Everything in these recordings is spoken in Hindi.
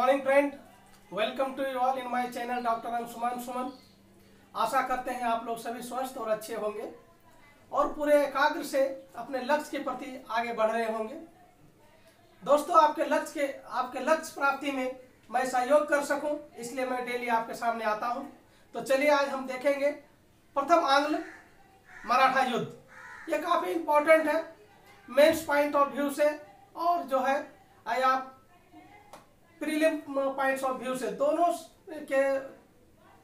Morning friend, welcome to you all in my channel doctor Anshuman Suman. आशा करते हैं आप लोग सभी स्वस्थ और अच्छे होंगे और पूरे एकाग्र से अपने लक्ष्य के प्रति आगे बढ़ रहे होंगे। दोस्तों, आपके लक्ष्य प्राप्ति में मैं सहयोग कर सकूं, इसलिए मैं डेली आपके सामने आता हूं। तो चलिए आज हम देखेंगे प्रथम आंग्ल मराठा युद्ध। ये काफ़ी इम्पोर्टेंट है मेंस पॉइंट ऑफ व्यू से और जो है आप प्रीलिम पॉइंट्स ऑफ व्यू से, दोनों के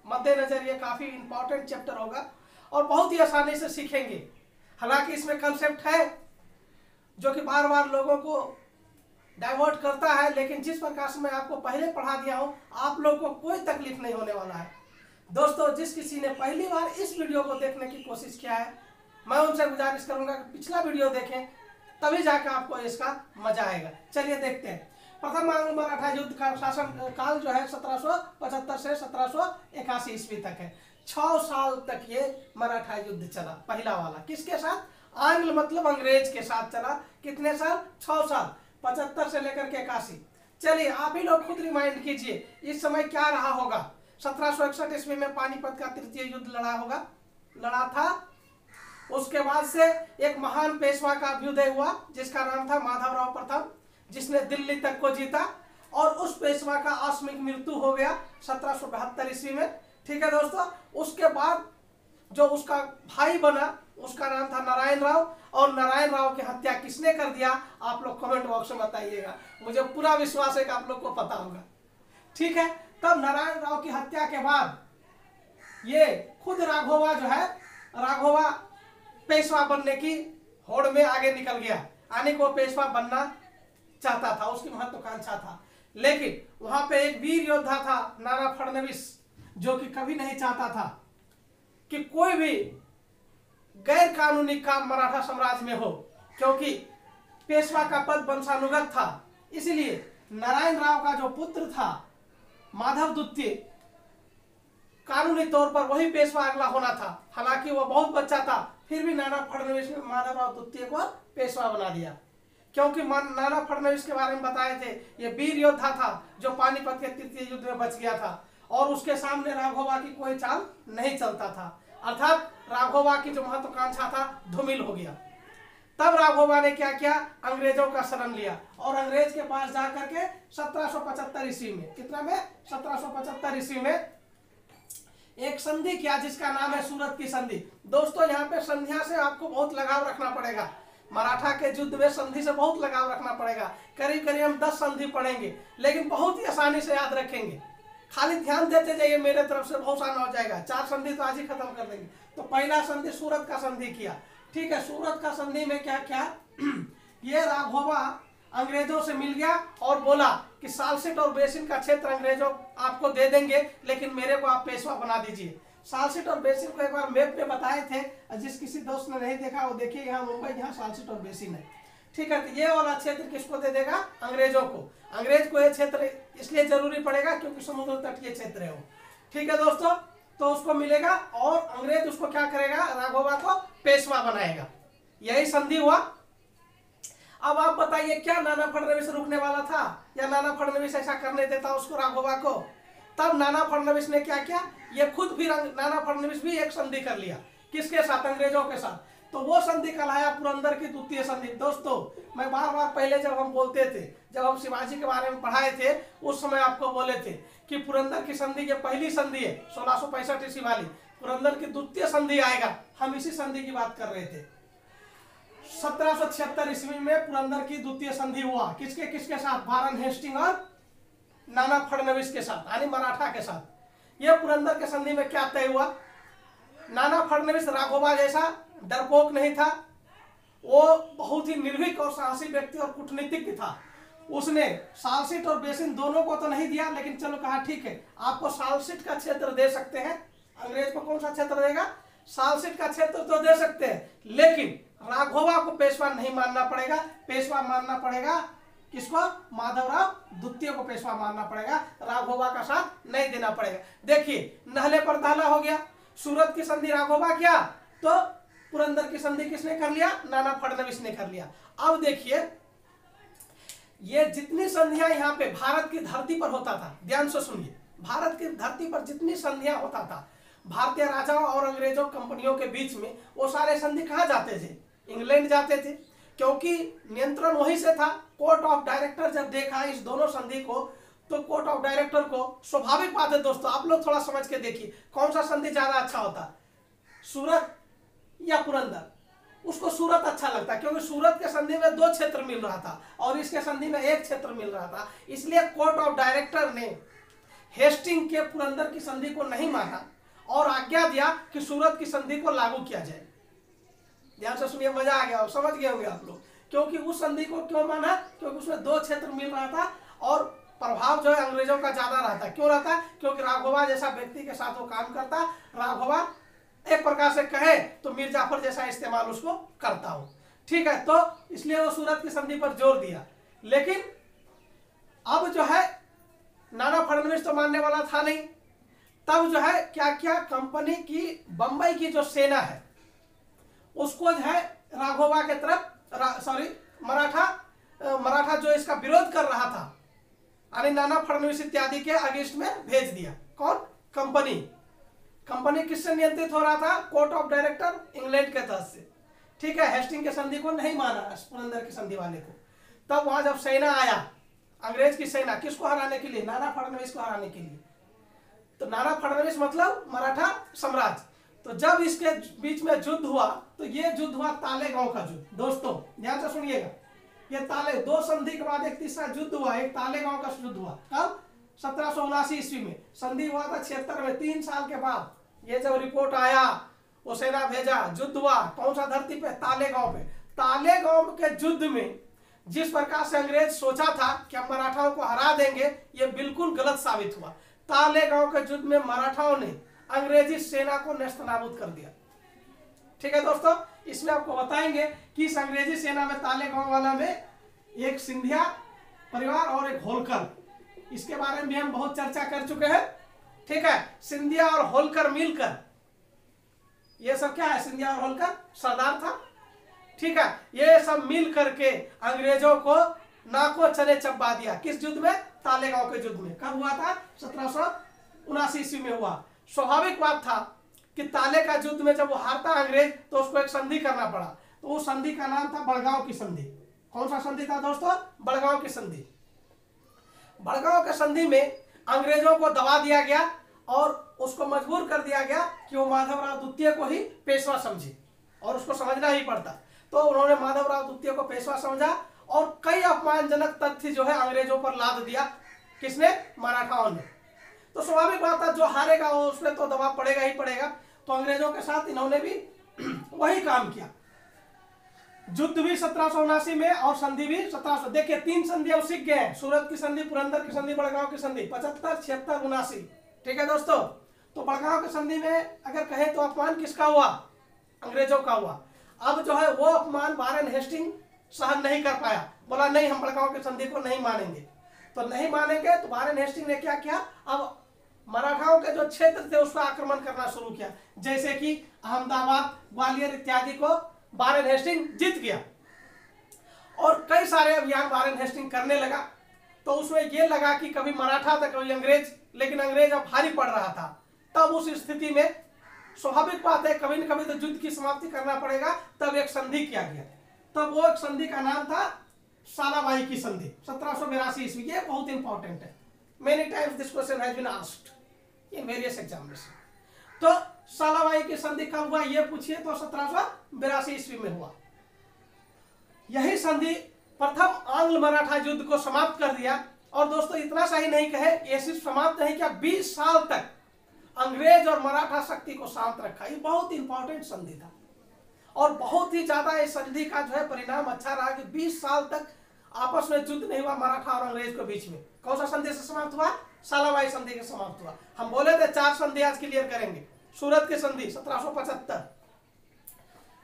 मद्देनजर ये काफ़ी इम्पोर्टेंट चैप्टर होगा और बहुत ही आसानी से सीखेंगे। हालांकि इसमें कंसेप्ट है जो कि बार बार लोगों को डाइवर्ट करता है, लेकिन जिस प्रकार से मैं आपको पहले पढ़ा दिया हूँ आप लोग को कोई तकलीफ नहीं होने वाला है। दोस्तों, जिस किसी ने पहली बार इस वीडियो को देखने की कोशिश किया है, मैं उनसे गुजारिश करूंगा कि पिछला वीडियो देखें, तभी जाकर आपको इसका मजा आएगा। चलिए देखते हैं। प्रथम आंग्ल मराठा युद्ध का शासन काल जो है 1775 से 1781 ईस्वी तक है। 6 साल तक ये मराठा युद्ध चला। पहला वाला किसके साथ? आंग्ल मतलब अंग्रेज के साथ चला। कितने साल? 6 साल, 75 से लेकर के 81। चलिए आप ही लोग खुद रिमाइंड कीजिए, इस समय क्या रहा होगा। 1761 ईस्वी में पानीपत का तृतीय युद्ध लड़ा था। उसके बाद से एक महान पेशवा का अभ्युदय हुआ जिसका नाम था माधवराव प्रथम, जिसने दिल्ली तक को जीता और उस पेशवा का आकस्मिक मृत्यु हो गया 1772 ईस्वी में। ठीक है दोस्तों। उसके बाद जो उसका भाई बना उसका नाम था नारायण राव, और नारायण राव की हत्या किसने कर दिया आप लोग कमेंट बॉक्स में बताइएगा। मुझे पूरा विश्वास है कि आप लोग को पता होगा। ठीक है। तब नारायण राव की हत्या के बाद ये खुद राघोबा जो है, राघोबा पेशवा बनने की होड़ में आगे निकल गया। यानी को पेशवा बनना चाहता था, उसकी महत्वाकांक्षा था। लेकिन वहां पे एक वीर योद्धा था नाना फडणवीस, जो कि कभी नहीं चाहता था कि कोई भी गैर कानूनी काम मराठा साम्राज्य में हो, क्योंकि पेशवा का पद वंशानुगत था। इसलिए नारायण राव का जो पुत्र था माधव द्वितीय, कानूनी तौर पर वही पेशवा अगला होना था। हालांकि वो बहुत बच्चा था, फिर भी नाना फडणवीस ने माधवराव द्वितीय को पेशवा बना दिया, क्योंकि नाना फडणवीस के बारे में बताए थे ये वीर योद्धा था जो पानीपत के तृतीय युद्ध में बच गया था और उसके सामने राघोबा की कोई चाल नहीं चलता था। अर्थात राघोबा की जो महत्वाकांक्षा था धूमिल हो गया। तब राघोबा ने क्या किया? अंग्रेजों का शरण लिया और अंग्रेज के पास जाकर के 1775 ईस्वी में, कितना में? 1775 ईस्वी में एक संधि किया जिसका नाम है सूरत की संधि। दोस्तों, यहाँ पे संधिया से आपको बहुत लगाव रखना पड़ेगा। मराठा के युद्ध में संधि से बहुत लगाव रखना पड़ेगा। करीब करीब हम 10 संधि पढ़ेंगे, लेकिन बहुत ही आसानी से याद रखेंगे। खाली ध्यान देते जाइए, मेरे तरफ से बहुत आसान हो जाएगा। 4 संधि तो आज ही खत्म कर देंगे। तो पहला संधि सूरत का संधि किया। ठीक है। सूरत का संधि में क्या क्या ये राघोबा अंग्रेजों से मिल गया और बोला कि सालसिट और बेसिन का क्षेत्र अंग्रेजों आपको दे देंगे, लेकिन मेरे को आप पेशवा बना दीजिए। सालसिट और बेसिन को एक बार मैप पे बताए थे, जिस किसी दोस्त ने नहीं देखा वो देखिए। यहाँ मुंबई, यहाँ सालसिट और बेसिन है। ठीक है। तो ये वाला क्षेत्र किसको दे देगा? अंग्रेजों को। अंग्रेज को ये क्षेत्र इसलिए जरूरी पड़ेगा क्योंकि समुद्र तटीय क्षेत्र है वो। ठीक है दोस्तों। तो उसको मिलेगा और अंग्रेज उसको क्या करेगा? राघोबा को पेशवा बनाएगा। यही संधि हुआ। अब आप बताइए, क्या नाना फडणवीस रुकने वाला था या नाना फडणवीस ऐसा करने देता उसको, राघोबा को? तब नाना फडणवीस ने क्या किया? ये खुद भी नाना फडणवीस भी एक संधि कर लिया। किसके साथ? अंग्रेजों के साथ। तो वो संधि कहलाया पुरंदर की द्वितीय संधि। दोस्तों, मैं बार बार पहले जब हम बोलते थे, जब हम शिवाजी के बारे में पढ़ाए थे, उस समय आपको बोले थे कि पुरंदर की संधि ये पहली संधि है 1665 ईस्वी वाली। पुरंदर की द्वितीय संधि आएगा। हम इसी संधि की बात कर रहे थे। 1776 ईस्वी में पुरंदर की द्वितीय संधि हुआ। किसके किसके साथ? वारेन हेस्टिंग और नाना फडणवीस के साथ, यानी मराठा के साथ। यह पुरंदर के संधि में क्या तय हुआ? नाना फडणवीस राघोबा जैसा डरपोक नहीं था। वो बहुत ही निर्भीक और साहसी व्यक्ति और कूटनीतिज्ञ था। उसने सालसिट और बेसिन दोनों को तो नहीं दिया, लेकिन चलो कहा ठीक है आपको सालसिट का क्षेत्र दे सकते हैं। अंग्रेज को कौन सा क्षेत्र देगा? सालसिट का क्षेत्र तो दे सकते हैं, लेकिन राघोबा को पेशवा नहीं मानना पड़ेगा। पेशवा मानना पड़ेगा किसको? माधवराव द्वितीय को पेशवा मानना पड़ेगा। राघोबा का साथ नहीं देना पड़ेगा। देखिए, नहले पर दहला हो गया। सूरत की संधि राघोबा किया, तो पुरंदर की संधि किसने कर लिया? नाना फडणवीस ने कर लिया। अब देखिए, ये जितनी संधियां यहाँ पे भारत की धरती पर होता था, ध्यान से सुनिए, भारत की धरती पर जितनी संधियां होता था भारतीय राजाओं और अंग्रेजों कंपनियों के बीच में, वो सारे संधि कहाँ जाते थे? इंग्लैंड जाते थे, क्योंकि नियंत्रण वहीं से था। कोर्ट ऑफ डायरेक्टर जब देखा इस दोनों संधि को, तो कोर्ट ऑफ डायरेक्टर को, स्वाभाविक बात है दोस्तों, आप लोग थोड़ा समझ के देखिए कौन सा संधि ज्यादा अच्छा होता, सूरत या पुरंदर? उसको सूरत अच्छा लगता, क्योंकि सूरत के संधि में 2 क्षेत्र मिल रहा था और इसके संधि में 1 क्षेत्र मिल रहा था। इसलिए कोर्ट ऑफ डायरेक्टर ने हेस्टिंग के पुरंदर की संधि को नहीं माना और आज्ञा दिया कि सूरत की संधि को लागू किया जाए। ध्यान से सुनिए, मजा आ गया, समझ गए होंगे आप लोग। क्योंकि उस संधि को क्यों माना? क्योंकि उसमें 2 क्षेत्र मिल रहा था और प्रभाव जो है अंग्रेजों का ज्यादा रहता। क्यों रहता? क्योंकि राघोबा जैसा व्यक्ति के साथ वो काम करता। राघोबा एक प्रकार से कहे तो मीर जाफर जैसा इस्तेमाल उसको करता हो, ठीक है। तो इसलिए वो सूरत की संधि पर जोर दिया। लेकिन अब जो है नाना फडणवीस तो मानने वाला था नहीं। तब जो है क्या क्या, कंपनी की बंबई की जो सेना है उसको जो है राघोबा के तरफ, मराठा जो इसका विरोध कर रहा था, यानी नाना फडणवीस इत्यादि के अगेंस्ट में भेज दिया। कौन? कंपनी किससे नियंत्रित हो रहा था? कोर्ट ऑफ डायरेक्टर, इंग्लैंड के तरफ से, ठीक है। हेस्टिंग के संधि को नहीं माना, पुरंदर की संधि वाले को। तब वहां जब सेना आया, अंग्रेज की सेना, किसको हराने के लिए? नाना फडणवीस को हराने के लिए। तो नाना फडणवीस मतलब मराठा साम्राज्य। तो जब इसके बीच में युद्ध हुआ, तो ये युद्ध हुआ तालेगांव का युद्ध। दोस्तों ध्यान से सुनिएगा, ये 2 संधि के बाद एक तीसरा युद्ध हुआ, एक तालेगांव का युद्ध हुआ। कब? 1779 ईस्वी में। संधि हुआ था 76 में, 3 साल के बाद ये जब रिपोर्ट आया, वो सेना भेजा, युद्ध हुआ। कौन सा धरती पे? तालेगांव पे। तालेगांव के युद्ध में जिस प्रकार से अंग्रेज सोचा था कि हम मराठाओं को हरा देंगे, ये बिल्कुल गलत साबित हुआ। तालेगांव के युद्ध में मराठाओं ने अंग्रेजी सेना को नेस्तनाबूद कर दिया, ठीक है दोस्तों। इसमें आपको बताएंगे कि इस अंग्रेजी सेना में, तालेगांव वाला में, एक सिंधिया परिवार और एक होलकर, इसके बारे में भी हम बहुत चर्चा कर चुके हैं, ठीक है। सिंधिया और होलकर मिलकर, ये सब क्या है? सिंधिया और होलकर सरदार था, ठीक है। ये सब मिल करके अंग्रेजों को नाको चने चबा दिया। किस युद्ध में? तालेगांव के युद्ध में। कब हुआ था? 1779 ईस्वी में हुआ। स्वाभाविक बात था कि ताले का युद्ध में जब वो हारता अंग्रेज, तो उसको एक संधि करना पड़ा। तो उस संधि का नाम था बड़गांव की संधि। कौन सा संधि था दोस्तों? बड़गांव की संधि। बड़गांव के संधि में अंग्रेजों को दबा दिया गया और उसको मजबूर कर दिया गया कि वो माधवराव द्वितीय को ही पेशवा समझे, और उसको समझना ही पड़ता। तो उन्होंने माधवराव द्वितीय को पेशवा समझा और कई अपमानजनक तथ्य जो है अंग्रेजों पर लाद दिया। किसने? मराठाओं ने। तो स्वाभाविक बात था, जो हारेगा वो उसमें तो दबाव पड़ेगा ही पड़ेगा। तो अंग्रेजों के साथ इन्होंने भी वही काम किया। युद्ध भी 1779 में और संधि भी 1700। देखिए 3 संधि अब सीख गए हैं, सूरत की संधि, पुरंदर की संधि, बड़गांव की संधि, 75, 76, 79, ठीक है दोस्तों। तो बड़गांव की संधि में अगर कहे तो अपमान किसका हुआ? अंग्रेजों का हुआ। अब जो है वो अपमान वारेन हेस्टिंग सहन नहीं कर पाया, बोला नहीं हम बड़गांव की संधि को नहीं मानेंगे। तो नहीं मानेंगे तो वारेन हेस्टिंग ने क्या किया? अब मराठाओं के जो क्षेत्र थे उसका आक्रमण करना शुरू किया, जैसे कि अहमदाबाद, ग्वालियर इत्यादि को वारेन हेस्टिंग जीत गया और कई सारे अभियान वारेन हेस्टिंग करने लगा। तो उसमें यह लगा कि कभी मराठा था कभी अंग्रेज, लेकिन अंग्रेज अब भारी पड़ रहा था। तब उस स्थिति में स्वाभाविक बात है कभी न कभी तो युद्ध की समाप्ति करना पड़ेगा। तब एक संधि किया गया। तब वो एक संधि का नाम था सालाबाई की संधि, 1782 ईस्वी। ये बहुत इंपॉर्टेंट है, many times this question has been asked in various examination. तो सालाबाई की संधि कब हुआ ये पूछिए तो 1782 ईस्वी में हुआ। यही संधि प्रथम आंग्ल मराठा युद्ध को समाप्त कर दिया। और दोस्तों इतना सा ही नहीं कहे, ये सिर्फ समाप्त नहीं किया, 20 साल तक अंग्रेज और मराठा शक्ति को शांत रखा। ये बहुत इंपॉर्टेंट संधि था और बहुत ही ज्यादा इस संधि का जो है परिणाम अच्छा रहा कि 20 साल तक आपस में युद्ध नहीं हुआ मराठा और अंग्रेज के बीच में। कौन सा संधि से समाप्त हुआ? सालाबाई संधि से समाप्त हुआ। हम बोले थे 4 संधि आज क्लियर करेंगे। सूरत की संधि 1775,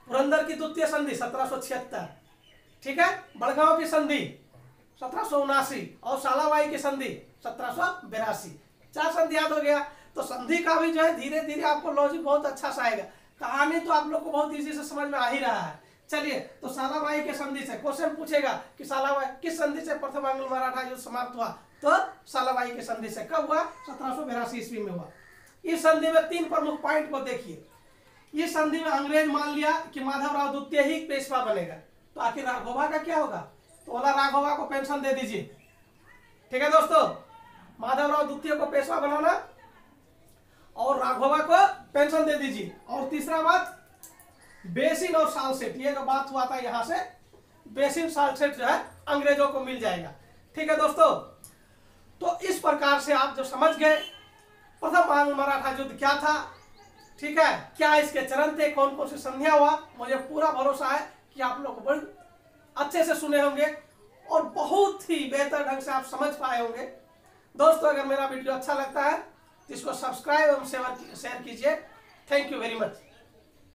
पुरंदर की द्वितीय संधि 1776, ठीक है, बड़गांव की संधि 1779 और सालाबाई की संधि 1782। 4 संधि याद हो गया। तो संधि का भी जो है धीरे धीरे आपको लॉजिक बहुत अच्छा सा आएगा। कहानी तो आप लोग को बहुत इजी से समझ में आ ही रहा है। चलिए, तो सालाबाई के संधि से क्वेश्चन पूछेगा कि सालाबाई किस संधि से प्रथम आंग्लो मराठा युद्ध समाप्त हुआ, तो सालाबाई के संधि से। कब हुआ? 1782 ईस्वी में हुआ। इस संधि में 3 प्रमुख पॉइंट को देखिए। इस संधि में अंग्रेज मान लिया कि माधवराव द्वितीय ही पेशवा बनेगा, तो आखिर राघोबा का क्या होगा? तो बोला राघोबा को पेंशन दे दीजिए। ठीक है दोस्तों, माधवराव द्वितीय को पेशवा बनाना और राघोबा को पेंशन दे दीजिए। और तीसरा बात, बेसिन और सालसेट, ये जो बात हुआ था यहाँ से, बेसिन सालसेट जो है अंग्रेजों को मिल जाएगा। ठीक है दोस्तों, तो इस प्रकार से आप जो समझ गए प्रथम आंग्ल मराठा युद्ध क्या था, ठीक है, क्या इसके चरण थे, कौन कौन सी संधियां हुआ। मुझे पूरा भरोसा है कि आप लोग बड़े अच्छे से सुने होंगे और बहुत ही बेहतर ढंग से आप समझ पाए होंगे। दोस्तों, अगर मेरा वीडियो अच्छा लगता है तो इसको सब्सक्राइब एवं शेयर कीजिए। Thank you very much.